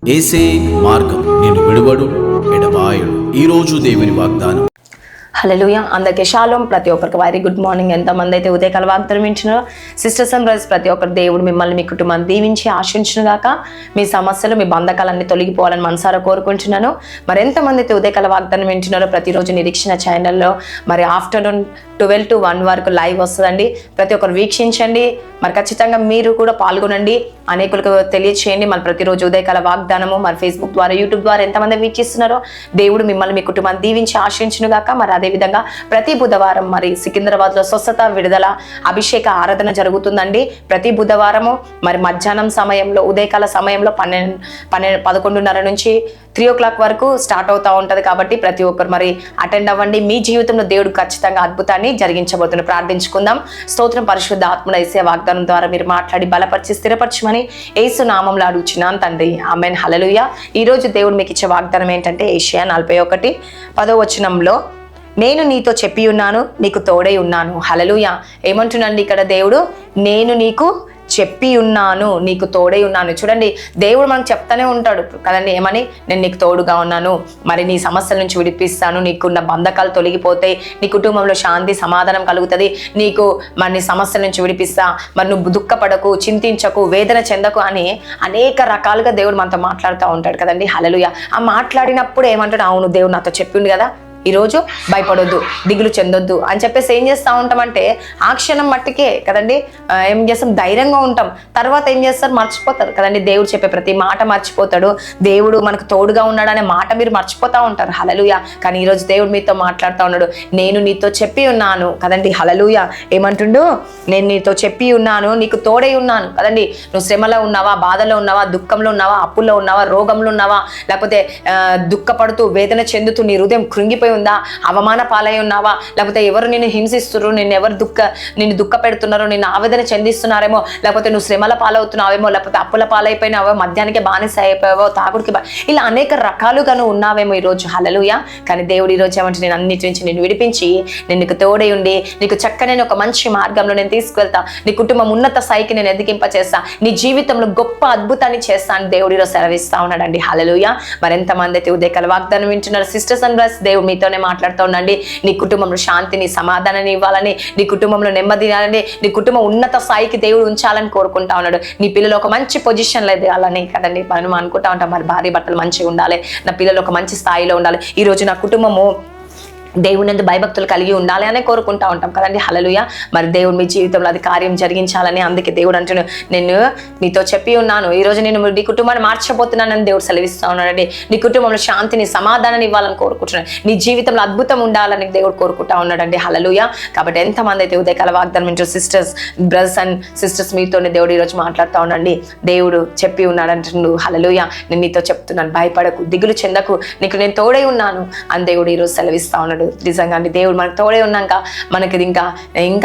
యేసే మార్గం, నేను విడువడు ఎడబాయడు. ఈరోజు దేవుని వాగ్దానం. హల్లెలూయా. అందరికీ షాలోమ్. ప్రతి ఒక్కరికి వెరీ గుడ్ మార్నింగ్. ఎంతమంది అయితే ఉదయకాల వాగ్దానం వింటున్నారో సిస్టర్స్ అండ్ బ్రదర్స్, ప్రతి ఒక్కరు దేవుడు మిమ్మల్ని మీ కుటుంబాన్ని దీవించి ఆశించును గాక. మీ సమస్యలు మీ బంధకాలన్నీ తొలగిపోవాలని మనసారా కోరుకుంటున్నాను. మరి ఎంతమంది అయితే ఉదయకాల వాగ్దానం వింటున్నారో, ప్రతిరోజు నిరీక్షణ ఛానల్లో మరి ఆఫ్టర్నూన్ 12 to 1 వరకు లైవ్ వస్తుందండి. ప్రతి ఒక్కరు వీక్షించండి. మరి ఖచ్చితంగా మీరు కూడా పాల్గొనండి, అనేకులకు తెలియచేయండి. మరి ప్రతిరోజు ఉదయకాల వాగ్దానము మరి ఫేస్బుక్ ద్వారా, యూట్యూబ్ ద్వారా ఎంతమంది వీక్షిస్తున్నారో దేవుడు మిమ్మల్ని మీ కుటుంబాన్ని దీవించి ఆశించును గాక. మరి అదేవిధంగా ప్రతి బుధవారం మరి సికింద్రాబాద్లో స్వస్థత విడుదల అభిషేక ఆరాధన జరుగుతుందండి. ప్రతి బుధవారము మరి మధ్యాహ్నం సమయంలో, ఉదయకాల సమయంలో 11:30 నుంచి 3 o'clock వరకు స్టార్ట్ అవుతూ ఉంటుంది. కాబట్టి ప్రతి ఒక్కరు మరి అటెండ్ అవ్వండి. మీ జీవితంలో దేవుడు ఖచ్చితంగా అద్భుతాన్ని జరిగించబోతున్న ప్రార్థించుకుందాం. స్తోత్రం. పరిశుద్ధ ఆత్మల యేసే వాగ్దానం ద్వారా మీరు మాట్లాడి బలపరిచి స్థిరపరచమని యేసు నామంలో అడుగుచున్నాను తండ్రి. ఆమేన్. హల్లెలూయా. ఈరోజు దేవుడు మీకు ఇచ్చే వాగ్దానం ఏంటంటే యెషయా 41:10 నేను నీతో చెప్పి ఉన్నాను, నీకు తోడై ఉన్నాను. హల్లెలూయా. ఏమంటున్నాండి ఇక్కడ దేవుడు? నేను నీకు చెప్పి ఉన్నాను, నీకు తోడై ఉన్నాను. చూడండి, దేవుడు మనకు చెప్తానే ఉంటాడు కదండి. ఏమని? నేను నీకు తోడుగా ఉన్నాను, మరి నీ సమస్యల నుంచి విడిపిస్తాను, నీకున్న బంధకాలు తొలగిపోతాయి, నీ కుటుంబంలో శాంతి సమాధానం కలుగుతుంది, నీకు మరి నీ సమస్యల నుంచి విడిపిస్తా, మరి నువ్వు దుఃఖపడకు, చింతించకు, వేదన చెందకు అని అనేక రకాలుగా దేవుడు మనతో మాట్లాడుతూ ఉంటాడు కదండి. హల్లెలూయా. ఆ మాట్లాడినప్పుడు ఏమంటాడు? అవును, దేవుడు నాతో చెప్పిండు కదా, ఈరోజు భయపడొద్దు, దిగులు చెందొద్దు అని చెప్పేసి ఏం చేస్తూ ఉంటామంటే ఆ క్షణం మట్టికే కదండి ఏం చేస్తాం? ధైర్యంగా ఉంటాం. తర్వాత ఏం చేస్తారు? మర్చిపోతారు కదండి. దేవుడు చెప్పే ప్రతి మాట మర్చిపోతాడు. దేవుడు మనకు తోడుగా ఉన్నాడనే మాట మీరు మర్చిపోతూ ఉంటారు. హల్లెలూయా. కానీ ఈరోజు దేవుడు మీతో మాట్లాడుతూ ఉన్నాడు. నేను నీతో చెప్పి ఉన్నాను కదండి. హల్లెలూయా. ఏమంటుండు? నేను నీతో చెప్పి ఉన్నాను, నీకు తోడై ఉన్నాను కదండి. నువ్వు శ్రమలో ఉన్నావా, బాధలో ఉన్నావా, దుఃఖంలో ఉన్నావా, అప్పుల్లో ఉన్నావా, రోగంలో ఉన్నావా, లేకపోతే దుఃఖపడుతూ వేదన చెందుతూ నీ హృదయం కృంగిపోయి ఉందా, అవమాన పాలై ఉన్నావా, లేకపోతే ఎవరు నిన్ను హింసిస్తున్నారు, నిన్ను దుఃఖ పెడుతున్నారు, నిన్ను ఆవేదన చెందిస్తున్నారేమో, లేకపోతే నువ్వు శ్రమల పాలవుతున్నావేమో, లేకపోతే అప్పుల పాలైపోయినావో, మద్యానికి బానిస అయిపోయావో, తాగుడికి ఇలా అనేక రకాలుగా నువ్వు ఉన్నావేమో ఈరోజు. హల్లెలూయా. కానీ దేవుడు ఈరోజు ఏమంటే నేను అన్నిటి నుంచి నిన్ను విడిపించి నేను నీకు తోడై ఉండి నీకు చక్కనైన ఒక మంచి మార్గంలో నేను తీసుకువెళ్తా, నీ కుటుంబం ఉన్నత స్థాయికి నేను ఎదిగింపచేస్తా, నీ జీవితంలో గొప్ప అద్భుతాన్ని చేస్తాను దేవుడు ఈరోజు సెలవిస్తా ఉన్నాడండి. హల్లెలూయా. మరి ఎంతమంది అయితే ఉదయకాల వాగ్దానం వింటున్నారు సిస్టర్స్ అండ్ బ్రదర్స్, దేవుడు మీతోనే మాట్లాడుతూ ఉండండి. నీ కుటుంబంలో శాంతిని సమాధానాన్ని ఇవ్వాలని, నీ కుటుంబంలో నెమ్మది ఇవ్వాలని, నీ కుటుంబం ఉన్నత స్థాయికి దేవుడు ఉంచాలని కోరుకుంటా ఉన్నాడు. నీ పిల్లలు ఒక మంచి పొజిషన్లో ఎదగాలని కదండి మనం అనుకుంటా ఉంటాం. మరి భార్య భర్తలు మంచిగా ఉండాలి, నా పిల్లలు ఒక మంచి స్థాయిలో ఉండాలి, ఈరోజు నా కుటుంబము దేవుని యందు భయభక్తులు కలిగి ఉండాలి అనే కోరుకుంటా ఉంటాం కదండి. హల్లెలూయా. మరి దేవుడు మీ జీవితంలో అది కార్యం జరిగించాలని, అందుకే దేవుడు అంటున్నాడు నేను నీతో చెప్పి ఉన్నాను, ఈరోజు నేను నీ కుటుంబాన్ని మార్చబోతున్నానని దేవుడు సెలవిస్తూ ఉన్నాడండి. నీ కుటుంబంలో శాంతిని సమాధానాన్ని ఇవ్వాలని కోరుకుంటున్నాడు, నీ జీవితంలో అద్భుతం ఉండాలని దేవుడు కోరుకుంటా ఉన్నాడండి. హల్లెలూయా. కాబట్టి ఎంతమంది అయితే ఉదయకాల వాగ్దానం వింటారు సిస్టర్స్, బ్రదర్స్ అండ్ సిస్టర్స్, మీతోనే దేవుడు ఈరోజు మాట్లాడుతూ ఉండండి. దేవుడు చెప్పి ఉన్నాడు అంటున్నాడు. హల్లెలూయా. నేను నీతో చెప్తున్నాను, భయపడకు, దిగులు చెందకు, నీకు నేను తోడై ఉన్నాను అని దేవుడు ఈరోజు సెలవిస్తూ ఉన్నాడు. నిజంగా అండి, దేవుడు మనకు తోడే ఉన్నాక మనకి ఇంకా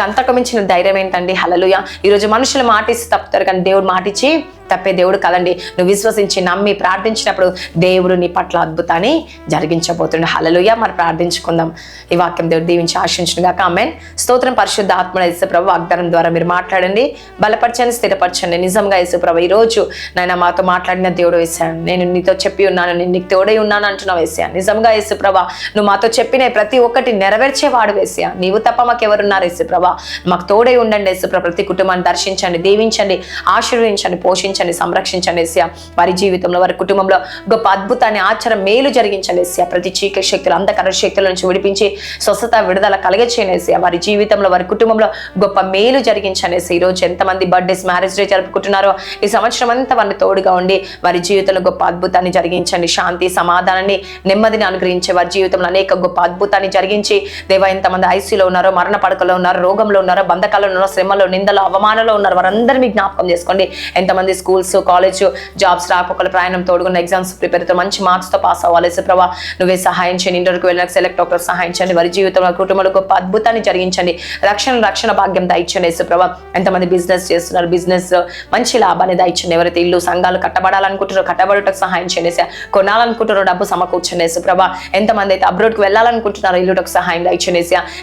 అంతకు మించిన ధైర్యం ఏంటండి. హల్లెలూయా. ఈరోజు మనుషులు మాటిస్తే తప్పుతారు, కానీ దేవుడు మాటిచ్చి తప్పే దేవుడు కదండి. నువ్వు విశ్వసించి నమ్మి ప్రార్థించినప్పుడు దేవుడు నీ పట్ల అద్భుతాన్ని జరిగించబోతుండే. హల్లెలూయా. మరి ప్రార్థించుకుందాం. ఈ వాక్యం దేవుడు దీవించి ఆశించును గాక. ఆమేన్. స్తోత్రం. పరిశుద్ధ ఆత్మ యేసుప్రభు వాగ్దానం ద్వారా మీరు మాట్లాడండి, బలపరచండి, స్థిరపరచండి. నిజంగా యేసుప్రభు ఈరోజు నాయన మాతో మాట్లాడిన దేవుడు వేసాను, నేను నీతో చెప్పి ఉన్నాను, నేను నీకు తోడై ఉన్నాను అంటున్నావు వేసాను. నిజంగా యేసుప్రభ నువ్వు మాతో చెప్పిన ప్రతి ఒక్కటి నెరవేర్చేవాడు వేసా, నీవు తప్ప మాకు ఎవరున్నారు యేసుప్రభ, మాకు తోడై ఉండండి యేసుప్రభ. ప్రతి కుటుంబాన్ని దర్శించండి, దీవించండి, ఆశీర్వదించండి, పోషించండి, సంరక్షించండి యేసయ్యా. వారి జీవితంలో వారి కుటుంబంలో గొప్ప అద్భుతాన్ని ఆచారం మేలు జరిగించండి యేసయ్యా. ప్రతి చీకటి శక్తులు అంధకార శక్తుల నుంచి విడిపించి స్వస్థత విడుదల కలిగచేయండి యేసయ్యా. వారి జీవితంలో వారి కుటుంబంలో గొప్ప మేలు జరిగించండి యేసయ్యా. ఈరోజు ఎంతమంది బర్త్డేస్, మ్యారేజ్ డే జరుపుకుంటున్నారో ఈ సంవత్సరం అంతా వారిని తోడుగా ఉండి వారి జీవితంలో గొప్ప అద్భుతాన్ని జరిగించండి. శాంతి సమాధానాన్ని నెమ్మదిని అనుగ్రహించే వారి జీవితంలో అనేక గొప్ప అద్భుతాన్ని జరిగించి దేవా, ఎంతమంది ఐసీలో ఉన్నారో, మరణ పడకలో ఉన్నారో, రోగంలో ఉన్నారో, బంధకాల్లో ఉన్నారో, శ్రమలో, నిందలో, అవమానంలో ఉన్నారు, వారందరినీ జ్ఞాపకం చేసుకోండి. ఎంతమంది స్కూల్స్, కాలేజ్, జాబ్స్ రాకపోకల ప్రయాణం తోడుగున్న ఎగ్జామ్స్ ప్రిపేర్తో మంచి మార్క్స్తో పాస్ అవ్వాలి ప్రభా. నువ్వే సహాయం చేయండి. ఇంటర్వ్యూకి వెళ్ళిన సెలెక్ట్ డాక్టర్ సహాయం చేయండి. వారి జీవితంలో కుటుంబంలో గొప్ప అద్భుతాన్ని జరిగించండి. రక్షణ భాగ్యం దయచండి యేసుప్రభా. ఎంతమంది బిజినెస్ చేస్తున్నారు, బిజినెస్ మంచి లాభాన్ని దయచండి. ఎవరైతే ఇల్లు సంఘాలు కట్టబడాలనుకుంటారో కట్టబడుటకు సహాయం చేయండి. కొనాలనుకుంటారో డబ్బు సమకూర్చండి యేసుప్రభా. ఎంతమంది అయితే అబ్రోడ్కి వెళ్ళాలనుకుంటున్నారో ఇల్లుటకు సహాయం దయచండి.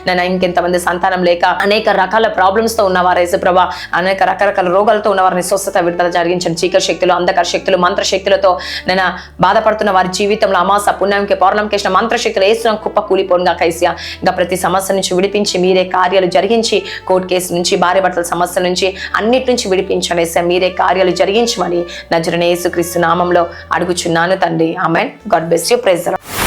నేను ఇంకెంతమంది సంతానం లేక అనేక రకాల ప్రాబ్లమ్స్ తో ఉన్నవారు యేసుప్రభా, అనేక రకరకాల రోగాలతో ఉన్నవారిని స్వస్థత విడుదల జరిగించండి. చీకటి శక్తులు, అంధకార శక్తులు, మంత్ర శక్తులతో నేను బాధపడుతున్న వారి జీవితంలో అమాస పుణ్యంకి పౌర్ణంకి వేసిన మంత్ర శక్తులు వేసిన కుప్ప కూలిపోనుగా కైసియా. ఇంకా ప్రతి సమస్య నుంచి విడిపించి మీరే కార్యాలు జరిగించి, కోర్టు కేసు నుంచి, భార్య భర్తల సమస్యల నుంచి అన్నిటి నుంచి విడిపించండి యేసయ్యా. మీరే కార్యాలు జరిగించమని నజరేయుడైన యేసుక్రీస్తు నామంలో అడుగుచున్నాను తండ్రి. Amen. God bless you. Praise the lord.